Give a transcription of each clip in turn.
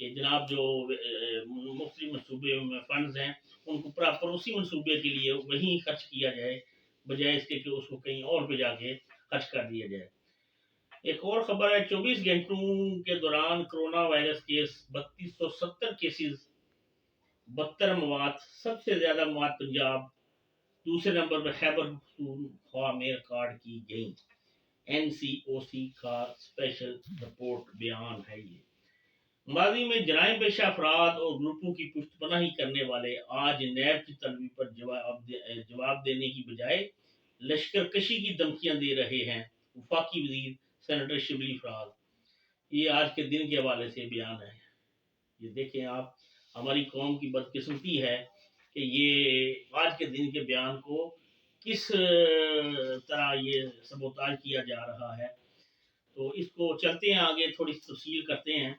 کہ جناب جو مختلف منصوبے میں فنڈز ہیں ان کو پراپر اسی منصوبے کے لیے وہیں خرچ کیا جائے، بجائے اس کے کہ اس کو کہیں اور پہ جا کے خرچ کر دیا جائے۔ ایک اور خبر ہے، 24 گھنٹوں کے دوران کرونا وائرس کیس 3270 کیسز، 72 موات، سب سے زیادہ موات پنجاب، دوسرے نمبر پر خیبر پختونخوا میں ریکارڈ کی گئی۔ این سی او سی کا اسپیشل رپورٹ بیان ہے یہ۔ ماضی میں جرائم پیشہ افراد اور گروپوں کی پشت پناہی کرنے والے آج نیب کی طلبی پر جواب دینے کی بجائے لشکر کشی کی دھمکیاں دے رہے ہیں۔ وفاقی وزیر سینیٹر شبلی فراز، یہ آج کے دن کے حوالے سے بیان ہے۔ یہ دیکھیں آپ، ہماری قوم کی بدقسمتی ہے کہ یہ آج کے دن کے بیان کو کس طرح یہ سبوتاژ کیا جا رہا ہے۔ تو اس کو چلتے ہیں آگے، تھوڑی تفصیل کرتے ہیں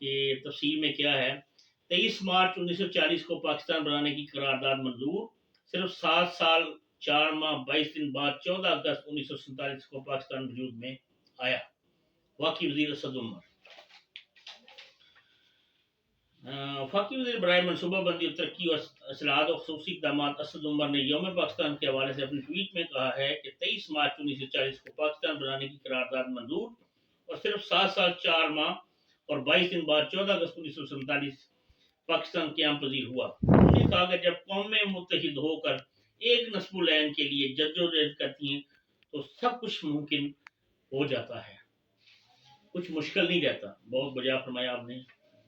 کہ تفصیل میں کیا ہے۔ 23 مارچ 1940 کو پاکستان بنانے کی قرارداد منظور، صرف 7 سال 4 ماہ 22 دن بعد 14 اگست 1947 کو پاکستان وجود میں آیا۔ وفاقی وزیر اسد عمر، وفاقی وزیر برائے منصوبہ بندی اور ترقی اور اصلاحات و خصوصی اقدامات اسد عمر نے یوم پاکستان کے حوالے سے اپنے ٹویٹ میں کہا ہے کہ 23 مارچ 1940 کو پاکستان بنانے کی قرارداد منظور اور صرف 7 سال 4 ماہ اور 22 دن بعد 14 اگست 1947 پاکستان قیام پذیر ہوا۔ انہوں نے کہا کہ جب قومیں متحد ہو کر ایک نصب العین کے لیے جدوجہد کرتی ہیں تو سب کچھ ممکن ہو جاتا ہے، کچھ مشکل نہیں رہتا۔ بہت بجا فرمایا آپ نے،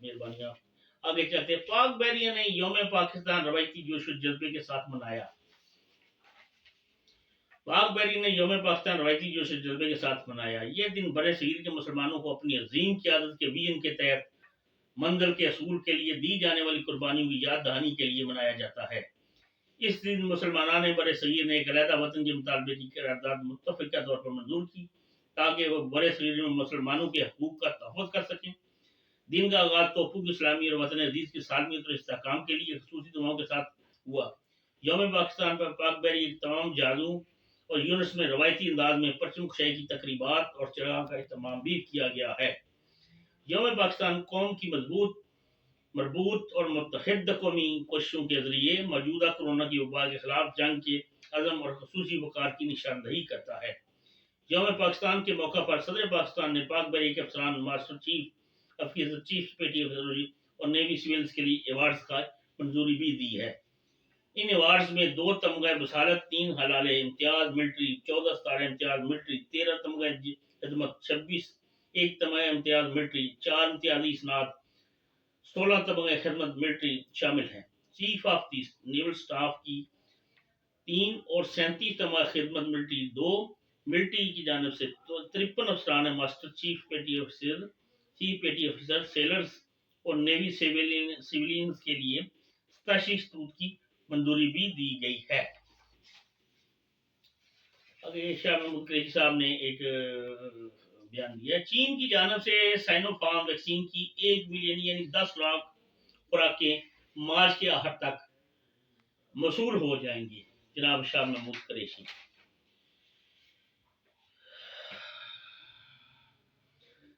مہربانی آپ۔ آگے چلتے، پاک بحریہ نے یوم پاکستان روایتی جوش و جذبے کے ساتھ منایا۔ پاک بحریہ نے یوم پاکستان روایتی جوش و جذبے کے ساتھ منایا۔ یہ دن برِ صغیر کے مسلمانوں کو اپنی عظیم قیادت کے ویژن کے تحت منزل کے حصول کے لیے دی جانے والی قربانیوں کی یاد دہانی کے لیے منایا جاتا ہے۔ اس دن مسلمانان برِ صغیر نے ایک علیحدہ وطن کے مطالبے کی قرارداد متفقہ طور پر منظور کی تاکہ وہ برِ صغیر میں مسلمانوں کے حقوق کا تحفظ کر سکیں۔ دن کا آغاز توفیق اسلامی اور وطن عزیز کی سالمیت اور استحکام کے لیے خصوصی دعاؤں کے ساتھ ہوا۔ یوم پاکستان پر پاک بحریہ کے تمام جہازوں اور یونٹس میں روایتی انداز میں پرچم کشائی کی تقریبات اور چراغاں کا اہتمام بھی کیا گیا ہے۔ یوم پاکستان قوم کی مربوط اور متحد قومی کوششوں کے ذریعے موجودہ کورونا کی وبا کے خلاف جنگ کے عزم اور خصوصی وقار کی نشاندہی کرتا ہے۔ یوم پاکستان کے موقع پر صدر پاکستان نے پاک بحریہ کے افسران، ماسٹر چیف افیسر، چیف پیٹی افسر اور نیوی سیولز کے لیے ایوارڈز کا منظوری بھی دی ہے۔ ان ایوارڈز میں 2 تمغہ بصارت، 3 حلالے امتیاز ملٹری، 14 ستارے امتیاز ملٹری، 13 تمغہ خدمت، 26 1 تمغہ امتیاز ملٹری، 4 امتیازی اسناد، 16 تمغہ خدمت ملٹری شامل ہیں۔ Chief of the naval staff کی 3 اور 37 تمغہ خدمت ملٹری 2، ملٹری کی جانب سے 53 افسران ماسٹر چیف پیٹی افسر سیلرز اور نیوی سیولینز کے لیے 87 خطوط کی منظوری بھی دی گئی ہے۔ اگر شاہ محمود قریشی صاحب نے ایک بیان دیا، چین کی جانب سے سائنو فارم ویکسین کی 1 ملین یعنی 10 لاکھ خوراکیں مارچ کے آخر تک موصول ہو جائیں گی۔ جناب شاہ محمود قریشی،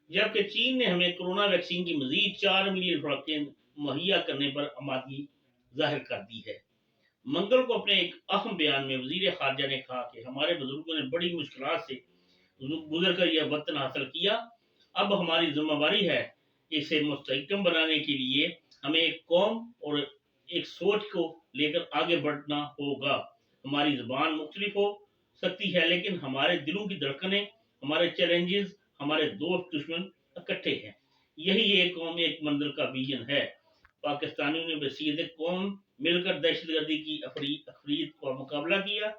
جبکہ چین نے ہمیں کورونا ویکسین کی مزید 4 ملین خوراکیں مہیا کرنے پر آمادگی ظاہر کر دی ہے۔ منگل کو اپنے ایک اہم بیان میں وزیر خارجہ نے کہا کہ ہمارے بزرگوں نے بڑی مشکلات سے گزر کر یہ وطن حاصل کیا، اب ہماری ذمہ داری ہے اسے مستحکم بنانے کے لیے ہمیں ایک قوم اور ایک سوچ کو لے کر آگے بڑھنا ہوگا۔ ہماری زبان مختلف ہو سکتی ہے لیکن ہمارے دلوں کی دھڑکنیں، ہمارے چیلنجز، ہمارے دوست دشمن اکٹھے ہیں۔ یہی ایک قوم ایک منزل کا ویژن ہے۔ پاکستانیوں نے بصیرت قوم مل کر دہشت گردی کی افرید کا مقابلہ کیا۔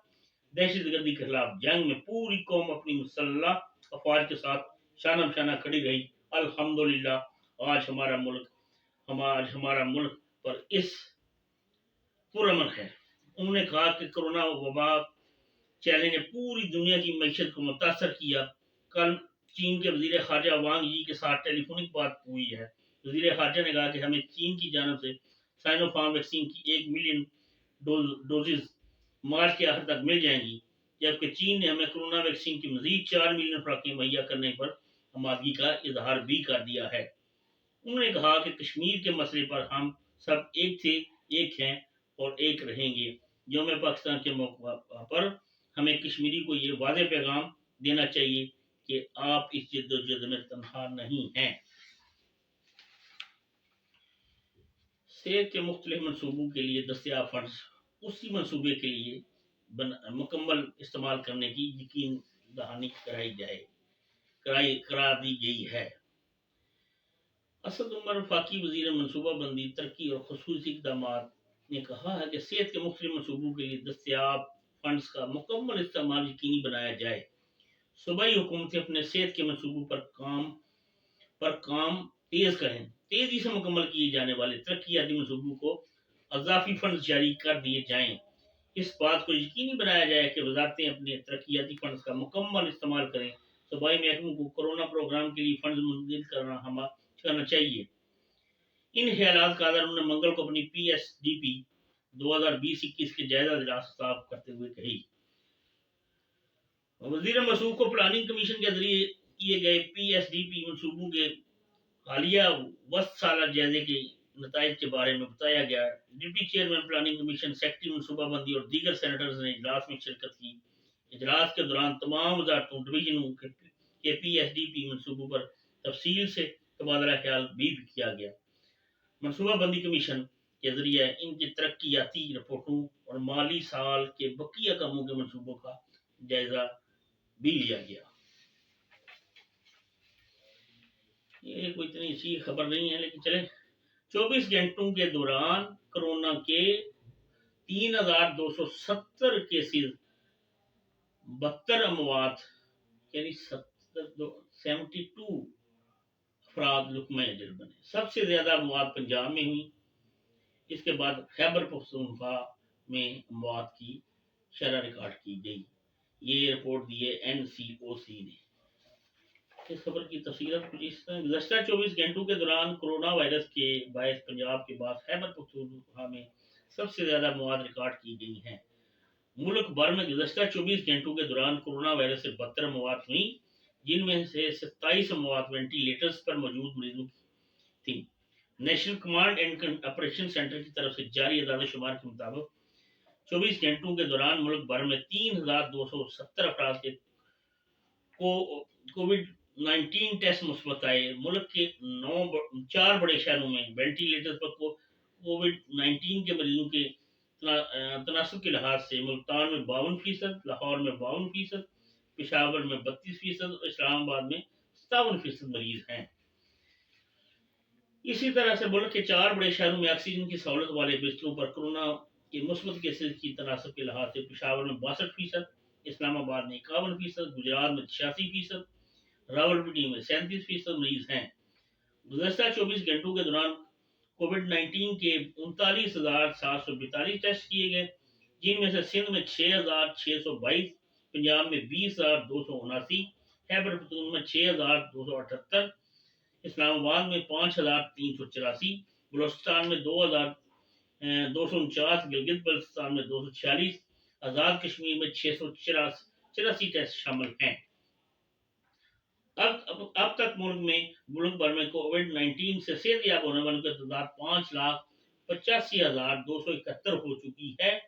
دہشت گردی کے خلاف جنگ میں پوری قوم اپنی مسلح افواج کے ساتھ شانہ بشانہ کھڑی رہی۔ الحمدللہ آج ہمارا ملک پر اس پرامن ہے۔ انہوں نے کہا کہ کورونا وبا چیلنج نے پوری دنیا کی معیشت کو متاثر کیا۔ کل چین کے وزیر خارجہ وانگ یی کے ساتھ ٹیلی فونک بات ہوئی ہے۔ وزیر خارجہ نے کہا کہ ہمیں چین کی جانب سے سائنو فارم ویکسین کی 1 ملین ڈوزز مارچ کے آخر تک مل جائیں گی، جبکہ چین نے ہمیں کورونا ویکسین کی مزید 4 ملین خوراکیں مہیا کرنے پر آمادگی کا اظہار بھی کر دیا ہے۔ انہوں نے کہا کہ کشمیر کے مسئلے پر ہم سب ایک تھے، ایک ہیں اور ایک رہیں گے۔ یوم پاکستان کے موقع پر ہمیں کشمیری کو یہ واضح پیغام دینا چاہیے کہ آپ اس جد و جہد میں تنہا نہیں ہیں۔ صحت کے مختلف منصوبوں کے لیے دستیاب فنڈز اسی منصوبے کے لیے مکمل استعمال کرنے کی یقین دہانی کرا دی گئی ہے۔ اسد عمر وفاقی وزیر منصوبہ بندی، ترقی اور خصوصی اقدامات نے کہا ہے کہ صحت کے مختلف منصوبوں کے لیے دستیاب فنڈز کا مکمل استعمال یقینی بنایا جائے۔ صوبائی حکومتیں اپنے صحت کے منصوبوں پر کام تیز کریں۔ تیزی سے مکمل کیے جانے والے ترقیاتی منصوبوں کو اضافی فنڈز جاری کر دیے جائیں۔ اس بات کو یقینی بنایا جائے کہ وزارتیں اپنے ترقیاتی فنڈز کا مکمل استعمال کریں۔ صوبائی محکموں کو کورونا پروگرام کے لیے فنڈز منتقل کرنا چاہیے۔ ان خیالات کا اظہار انہوں نے منگل کو اپنی PSDP 2020-21 کے جائزہ اجلاس سے خطاب کرتے ہوئے کہی۔ وزیر موصوف کو پلاننگ کمیشن کے ذریعے کیے گئے PSDP منصوبوں کے حالیہ وسط سالہ جائزے کے نتائج کے بارے میں بتایا گیا۔ Deputy chairman planning commission, secretary منصوبہ بندی اور دیگر سینیٹرز نے اجلاس میں شرکت کی۔ اجلاس کے دوران تمام وزارتوں، ڈویژنوں کے PSDP منصوبوں پر تفصیل سے تبادلہ خیال بھی کیا گیا۔ منصوبہ بندی کمیشن کے ذریعے ان کی ترقیاتی رپورٹوں اور مالی سال کے بقیہ کاموں کے منصوبوں کا جائزہ بھی لیا گیا۔ یہ کوئی اتنی اچھی خبر نہیں ہے، لیکن چلیں۔ 24 گھنٹوں کے دوران کورونا کے 3270 کیسز، 72 اموات یعنی 72 افراد لقمہ اجل بنے۔ سب سے زیادہ اموات پنجاب میں ہوئی، اس کے بعد خیبر پختونخوا میں اموات کی شرح ریکارڈ کی گئی۔ یہ رپورٹ دی ہے NCOC نے۔ اس خبر کی تفصیلات کچھ اس طرح: گزشتہ 24 گھنٹوں کے دوران کورونا وائرس کے باعث پنجاب کے بعد خیبر پختونخوا میں سب سے زیادہ اموات ریکارڈ کی گئی ہیں۔ ملک بھر میں گزشتہ 24 گھنٹوں کے دوران کورونا وائرس سے 72 اموات ہوئیں، جن میں سے 27 اموات وینٹی لیٹرز پر موجود مریضوں کی تھیں۔ National command and operation centre کی طرف سے جاری اعداد و شمار کے مطابق 24 گھنٹوں کے دوران ملک بھر میں 3270 افراد کے کووڈ-19 ٹیسٹ مثبت آئے۔ ملک کے 4 بڑے شہروں میں وینٹی لیٹر پر کووڈ-19 کے مریضوں کے تناسب کے لحاظ سے ملتان میں 52%، لاہور میں 52%، پشاور میں 32% اور اسلام آباد میں 57% مریض ہیں۔ اسی طرح سے ملک کے 4 بڑے شہروں میں آکسیجن کی سہولت والے بستروں پر کورونا کے مثبت کیسز کی تناسب کے لحاظ سے پشاور میں 62%، اسلام آباد میں 51%، گجرات میں 86%، راولپنڈی میں 37% مریض ہیں۔ گزشتہ 24 گھنٹوں کے دوران کووڈ-19 کے 39,742 ٹیسٹ کیے گئے، جن میں سے سندھ میں 6,622، پنجاب میں 20,279، خیبر پختونخوا میں 6,278، اسلام آباد میں 5,384، بلوچستان میں 2,249، گلگت بلتستان میں 246، آزاد کشمیر میں 684 ٹیسٹ شامل ہیں۔ اب تک ملک بھر میں کووڈ-19 سے صحت یاب ہونے والوں کی تعداد 5,85,271 ہو چکی ہے۔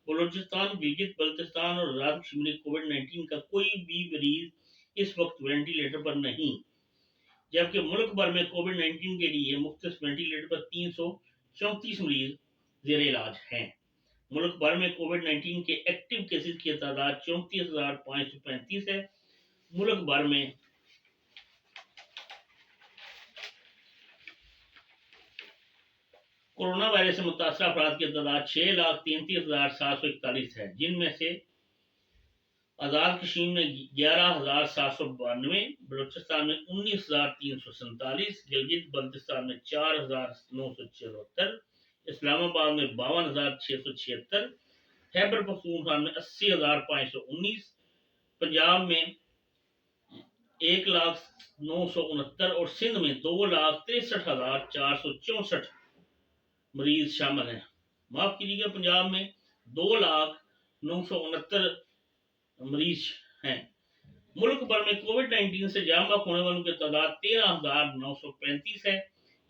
بلوچستان، گلگت بلتستان اور آزاد کشمیر میں کووڈ-19 کا کوئی بھی مریض اس وقت وینٹی لیٹر پر نہیں، جبکہ ملک بھر میں کووڈ-19 کے لیے مختص وینٹی لیٹر پر 334 مریض زیر علاج ہیں۔ ملک بھر میں کووڈ-19 کے ایکٹیو کیسز کی تعداد 34,535 ہے۔ ملک بھر میں کورونا وائرس سے متاثرہ افراد کی تعداد 6,33,741 ہے، جن میں سے آزاد کشمیر میں 11,792، بلوچستان میں 19,347، گلگت بلتستان میں 4,974، اسلام آباد میں 52,676، خیبر پختونخوا میں 80,519، پنجاب میں 1,0969 اور سندھ میں 2,63,464 مریض شامل ہیں۔ معاف کیجیے گا، پنجاب میں 2,0969 مریض ہیں۔ ملک بھر میں کووڈ-19 سے جاں بحق ہونے والوں کی تعداد 13,935 ہے،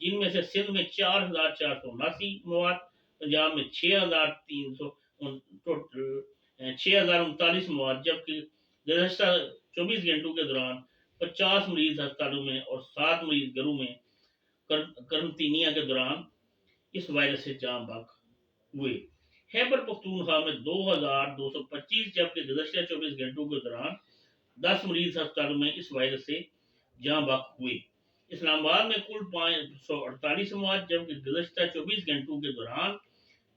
جن میں سے سندھ میں 4,479 مواد، پنجاب میں 6,039 مواد، جبکہ گزشتہ 24 گھنٹوں کے دوران 50 مریض ہسپتالوں میں اور 7 مریض گھروں میں قرنطینہ کے دوران اس وائرس سے جاں بحق ہوئے۔ خیبر پختونخوا میں 2,225، جبکہ گزشتہ 24 گھنٹوں کے دوران 10 مریض ہسپتالوں میں اس وائرس سے جاں بحق ہوئے۔ اسلام آباد میں کل 548 مواد، جبکہ گزشتہ 24 گھنٹوں کے دوران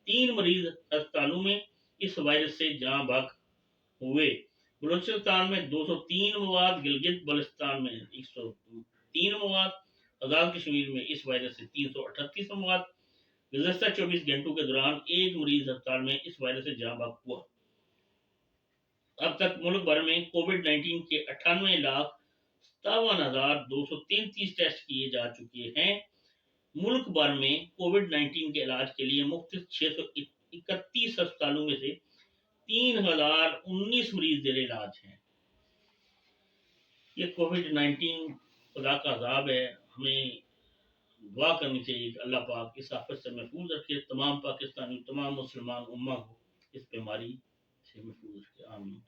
3 مریض ہسپتالوں میں اس وائرس سے جاں بحق ہوئے۔ بلوچستان میں 203 مواد، گلگت بلتستان میں 103 مواد، آزاد کشمیر میں اس وائرس سے 338 مواد۔ گزشتہ 24 گھنٹوں کے دوران ایک مریض ہسپتال میں اس وائرس سے جاں بحق ہوا۔ اب تک ملک بھر میں کووڈ-19 کے 98,57,233 ٹیسٹ کیے جا چکے ہیں۔ ملک بھر میں کووڈ-19 کے علاج کے لیے مختص 631 ہسپتالوں میں سے 3,019 مریض زیر علاج ہیں۔ یہ کووڈ-19 خدا کا عذاب ہے، ہمیں دعا کرنی چاہیے کہ اللہ پاک اس آفت سے محفوظ رکھے، تمام پاکستانی، تمام مسلمان امہ کو اس بیماری سے محفوظ رکھے، آمین۔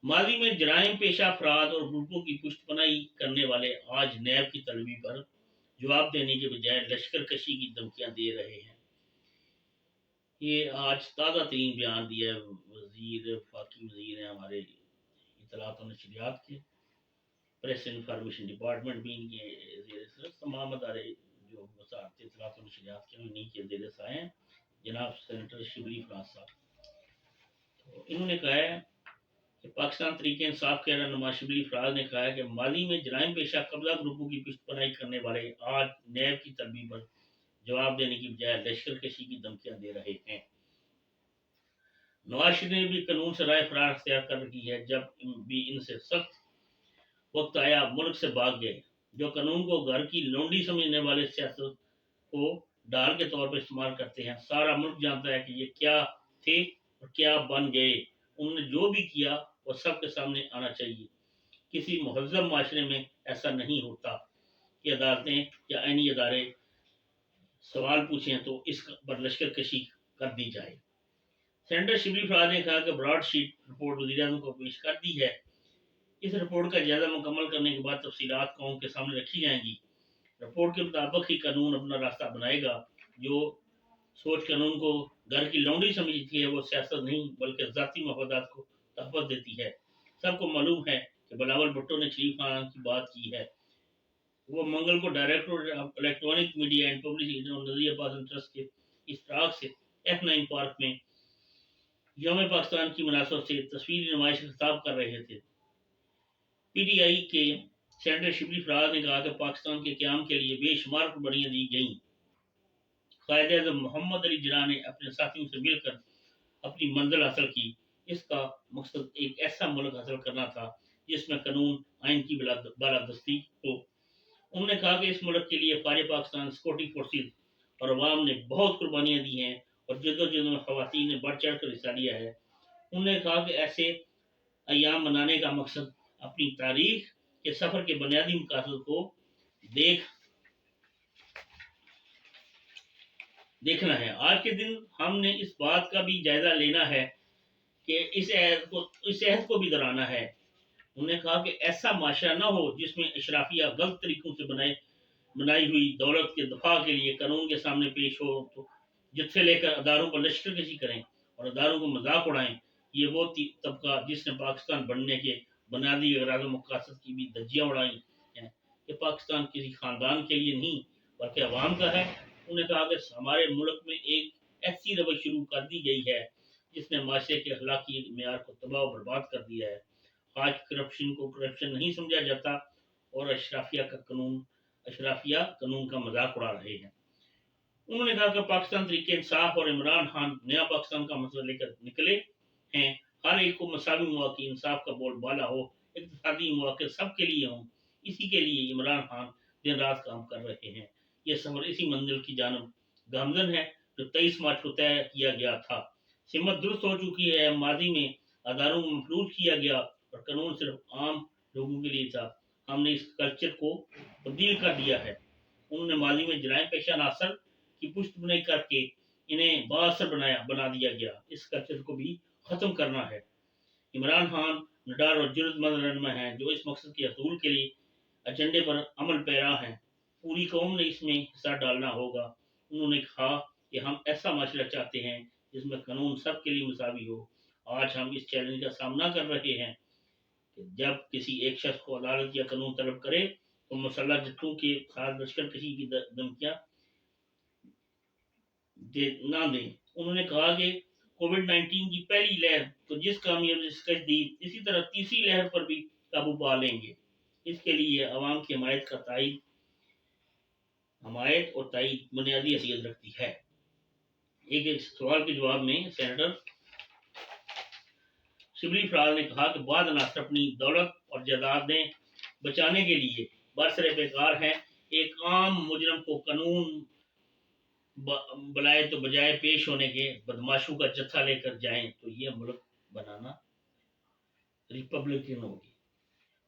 ماضی میں جرائم پیشہ افراد اور گروپوں کی پشت پناہی کرنے والے آج نیب کی طلبی پر جواب دینے کے بجائے لشکر کشی کی دھمکیاں دے رہے ہیں۔ یہ آج تازہ ترین بیان دیا ہے وفاقی وزیر ہیں ہمارے اطلاعات و نشریات کے، پریس انفارمیشن ڈپارٹمنٹ بھی ان کے زیر سے، تمام ادارے جو وزارت اطلاعات و نشریات کے انہیں کے زیر سے آئے ہیں، جناب سینیٹر شبلی فراز صاحب۔ تو انہوں نے کہا ہے کہ پاکستان تحریک انصاف کے رہنما شبلی فراز نے کہا ہے کہ ماضی میں جرائم پیشہ قبضہ گروپوں کی پشت پناہی کرنے والے آج نیب کی طلبی پر جواب دینے کی بجائے لشکر کشی کی دھمکیاں دے رہے ہیں۔ نواز شریف نے بھی قانون سے رائے فرار اختیار کر رکھی ہے، جب بھی ان سے سخت وقت آیا ملک سے بھاگ گئے۔ جو قانون کو گھر کی لونڈی سمجھنے والے سیاست کو ڈال کے طور پر استعمال کرتے ہیں۔ سارا ملک جانتا ہے کہ یہ کیا تھے اور کیا بن گئے۔ انہوں نے جو بھی کیا وہ سب کے سامنے آنا چاہیے۔ کسی مہذب معاشرے میں ایسا نہیں ہوتا کہ عدالتیں یا آئینی ادارے سوال پوچھیں تو اس پر لشکر کشی کر دی جائے۔ سینیٹر شبلی فراز نے کہا کہ براڈ شیٹ رپورٹ وزیراعظم کو پیش کر دی ہے۔ اس رپورٹ کا جائزہ مکمل کرنے کے بعد تفصیلات قوم کے سامنے رکھی جائیں گی۔ رپورٹ کے مطابق ہی قانون اپنا راستہ بنائے گا۔ جو سوچ قانون کو گھر کی لونڈی سمجھتی ہے وہ سیاست نہیں بلکہ ذاتی مفادات کو تحفظ دیتی ہے۔ سب کو معلوم ہے کہ بلاول بھٹو نے شریف خان کی بات کی ہے۔ وہ منگل کو director of electronic media and publicity اور نظریہ پاسن ٹرسٹ کے اشتراک سے F9 پارک میں یوم پاکستان کی مناسبت سے تصویری نمائش سے خطاب کر رہے تھے۔ پی ٹی آئی کے سینیٹر شبلی فراز نے کہا کہ پاکستان کے قیام کے لیے بے شمار قربانیاں دی گئیں۔ قائد اعظم محمد علی جناح نے اپنے ساتھیوں سے مل کر اپنی منزل حاصل کی۔ اس کا مقصد ایک ایسا ملک حاصل کرنا تھا جس میں قانون آئین کی بالادستی ہو۔ انہوں نے کہا کہ اس ملک کے لیے فوج پاکستان، سیکورٹی فورسز اور عوام نے بہت قربانیاں دی ہیں اور جدوجہد میں خواتین نے بڑھ چڑھ کر حصہ لیا ہے۔ انہوں نے کہا کہ ایسے ایام منانے کا مقصد اپنی تاریخ کے سفر کے بنیادی مقاصد کو دیکھنا ہے۔ آج کے دن ہم نے اس بات کا بھی جائزہ لینا ہے کہ اس عہد کو بھی دہرانا ہے۔ انہوں نے کہا کہ ایسا معاشرہ نہ ہو جس میں اشرافیہ غلط طریقوں سے بنائی ہوئی دولت کے دفاع کے لیے قانون کے سامنے پیش ہو تو جتھے لے کر اداروں پر لشکر کشی کریں اور اداروں کو مذاق اڑائیں۔ یہ وہ طبقہ جس نے پاکستان بننے کے بنیادی اغراض و مقاصد کی بھی دھجیاں اڑائی ہیں کہ پاکستان کسی خاندان کے لیے نہیں بلکہ عوام کا ہے۔ انہوں نے کہا کہ ہمارے ملک میں ایک ایسی روش شروع کر دی گئی ہے جس نے معاشرے کے اخلاقی معیار کو تباہ و برباد کر دیا ہے۔ آج کرپشن کو کرپشن نہیں سمجھا جاتا اور اشرافیہ قانون کا مذاق اڑا رہے ہیں۔ انہوں نے کہا کہ پاکستان تحریک انصاف اور عمران خان نیا پاکستان کا مسئلہ لے کر نکلے ہیں۔ ہر ایک کو مساوی مواقع، انصاف کا بول بالا ہو، اقتصادی مواقع سب کے لیے ہوں، اسی کے لیے عمران خان دن رات کام کر رہے ہیں۔ یہ سفر اسی منزل کی جانب گامزن ہے جو 23 مارچ کو طے کیا گیا تھا۔ سمت درست ہو چکی ہے۔ ماضی میں اداروں کو مفلوج کیا گیا اور قانون صرف عام لوگوں کے لیے تھا۔ ہم نے اس کلچر کو تبدیل کر دیا ہے۔ انہوں نے ماضی میں جرائم پیشہ عناصر کی پشت بنائی کر کے انہیں بااثر بنا دیا گیا. اس کلچر کو بھی ختم کرنا ہے. عمران خان نڈار اور جرت مند رہنما ہیں جو اس مقصد کے حصول کے لیے ایجنڈے پر عمل پیرا ہیں. پوری قوم نے اس میں حصہ ڈالنا ہوگا. انہوں نے کہا کہ ہم ایسا معاشرہ چاہتے ہیں جس میں قانون سب کے لیے مساوی ہو. آج ہم اس چیلنج کا سامنا کر رہے ہیں کہ جب کسی ایک شخص کو عدالت یا قانون طلب کرے تو مسلح جتھوں کے ساتھ لشکر کشی کی دھمکیاں نہ دیں. انہوں نے کہا کہ کووڈ-19 کی پہلی لہر تو جس کامیابی سے شکست دی اسی طرح تیسری لہر پر بھی قابو پا لیں گے. اس کے لیے عوام کی حمایت اور تائید بنیادی حیثیت رکھتی ہے. ایک سوال کے جواب میں سینیٹر شبلی فراز نے کہا کہ بعض عناصر اپنی دولت اور جائیدادیں بچانے کے لیے برسر پیکار ہیں. ایک عام مجرم کو قانون بلائے تو بجائے پیش ہونے کے بدماشوں کا جتھا لے کر جائیں تو یہ ملک بنانا ریپبلکن ہوگی.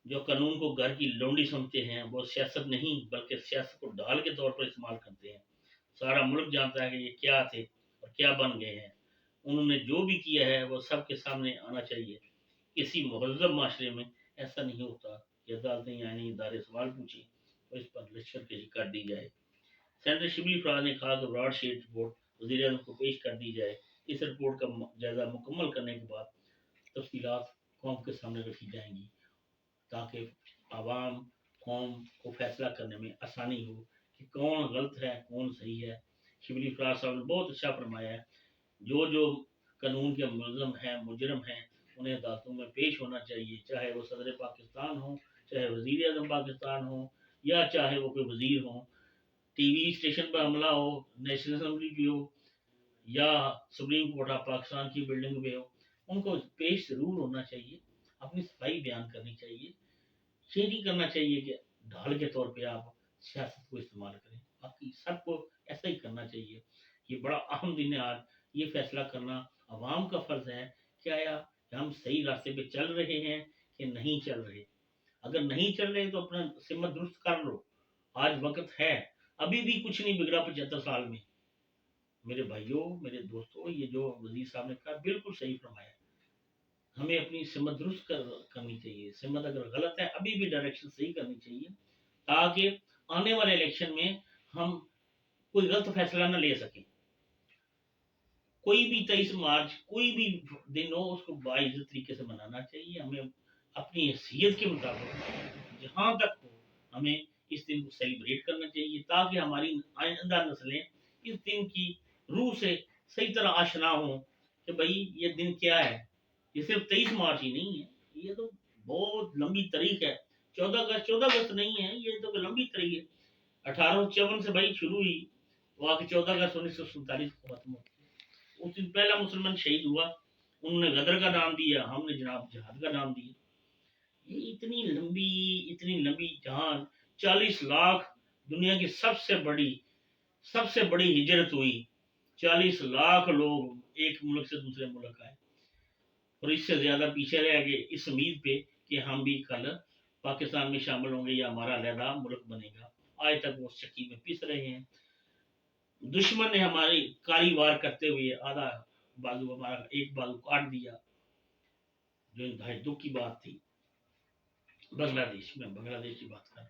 جو قانون کو گھر کی لونڈی سمجھتے ہیں وہ سیاست نہیں بلکہ سیاست کو ڈھال کے طور پر استعمال کرتے ہیں. سارا ملک جانتا ہے کہ یہ کیا تھے اور کیا بن گئے ہیں. انہوں نے جو بھی کیا ہے وہ سب کے سامنے آنا چاہیے. کسی مہذب معاشرے میں ایسا نہیں ہوتا کہ عدالتیں یعنی ادارے سوال پوچھیں اور اس پر لشکر کشی کر دی جائے. سینیٹر شبلی فراز نے کہا کہ براڈ شیٹ رپورٹ وزیر اعظم کو پیش کر دی جائے. اس رپورٹ کا جائزہ مکمل کرنے کے بعد تفصیلات قوم کے سامنے رکھی جائیں گی تاکہ عوام قوم کو فیصلہ کرنے میں آسانی ہو کہ کون غلط ہے کون صحیح ہے. شبلی فراز صاحب نے بہت اچھا فرمایا ہے. جو قانون کے ملزم ہیں مجرم ہیں انہیں عدالتوں میں پیش ہونا چاہیے, چاہے وہ صدر پاکستان ہو, چاہے وزیر اعظم پاکستان ہو, یا چاہے وہ کوئی وزیر ہوں. ٹی وی اسٹیشن پر حملہ ہو, نیشنل اسمبلی بھی ہو, یا سپریم کورٹ آف پاکستان کی بلڈنگ میں ہو, ان کو پیش ضرور ہونا چاہیے. اپنی صفائی بیان کرنی چاہیے. یہ نہیں کرنا چاہیے کہ ڈھال کے طور پہ آپ سیاست کو استعمال کریں. باقی سب کو ایسا ہی کرنا چاہیے. یہ بڑا اہم دن ہے آج. یہ فیصلہ کرنا عوام کا فرض ہے کیا ہم صحیح راستے پہ چل رہے ہیں کہ نہیں چل رہے. اگر نہیں چل رہے تو اپنا سمت درست کر لو. آج وقت ہے. ابھی بھی کچھ نہیں بگڑا 75 سال میں. میرے بھائیوں, میرے دوستوں, یہ جو وزیر صاحب نے کہا بالکل صحیح فرمایا. ہمیں اپنی سمت درست کرنی چاہیے. سمت اگر غلط ہے ابھی بھی ڈائریکشن صحیح کرنی چاہیے تاکہ آنے والے الیکشن میں ہم کوئی غلط فیصلہ نہ لے سکیں. کوئی بھی 23 مارچ کوئی بھی دن ہو اس کو باعزت طریقے سے منانا چاہیے. ہمیں اپنی حیثیت کے مطابق جہاں تک ہو ہمیں اس دن کو سیلیبریٹ کرنا چاہیے تاکہ ہماری آئندہ نسلیں اس دن کی روح سے صحیح طرح آشنا ہوں کہ بھائی یہ دن کیا ہے. یہ صرف 23 مارچ ہی نہیں ہے, یہ تو بہت لمبی تاریخ ہے. 14 اگست نہیں ہے, یہ تو لمبی تاریخ ہے. 1854 سے بھائی شروع ہوئی وہ آ کے 14 اگست 1947 کو ختم ہوتی. اس دن پہلا مسلمان شہید ہوا, انہوں نے غدر کا نام دیا, ہم نے جناب جہاد کا نام دیا. یہ اتنی لمبی جہان, 40 لاکھ دنیا کی سب سے بڑی ہجرت ہوئی. 40 لاکھ لوگ ایک ملک سے دوسرے ملک آئے اور اس سے زیادہ پیچھے رہ گئے اس امید پہ کہ ہم بھی کل پاکستان میں شامل ہوں گے یا ہمارا علیحدہ ملک بنے گا. آج تک وہ چکی میں پس رہے ہیں. دشمن نے ہماری کاری وار کرتے ہوئے آدھا بازو ہمارا ایک بازو کاٹ دیا, جو انتہائی دکھ کی بات تھی. بنگلہ دیش کی بات کر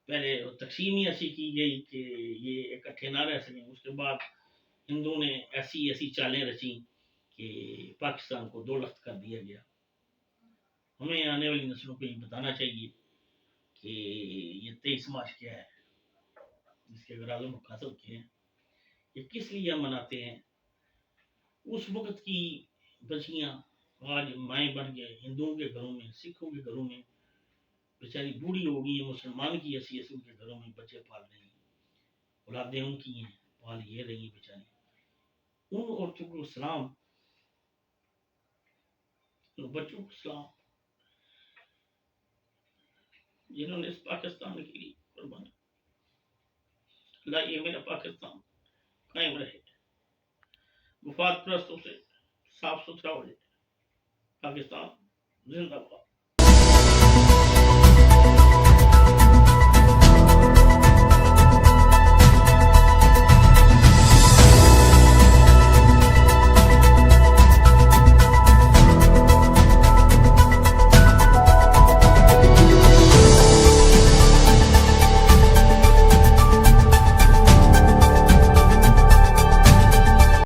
پہلے تقسیم ہی ایسی کی گئی کہ یہ اکٹھے نہ رہ سکیں. اس کے بعد ہندوؤں نے ایسی چالیں رچی کہ پاکستان کو 2 لخت کر دیا گیا. ہمیں آنے والی نسلوں کو یہ بتانا چاہیے کہ یہ 23 مارچ کیا ہے, جس کے اگر عالم مقاصد کیے ہیں, یہ کس لیے ہم مناتے ہیں. اس وقت کی بچیاں آج مائیں بن گئے. ہندوؤں کے گھروں میں, سکھوں کے گھروں میں بیچاری بوڑھی ہو گئی ہیں. مسلمان کی حیثیت سے ان کے گھروں میں بچے پال رہی ہیں, اولادیں ان کی ہیں, پال یہ رہی ہیں بیچاری. ان عورتوں کو سلام, ان بچوں کو سلام جنہوں نے اس پاکستان کے لیے قربانی. اللہ یہ میرا پاکستان قائم رہے, مفاد پرستوں سے صاف ستھرا ہو جائے. پاکستان زندہ باد.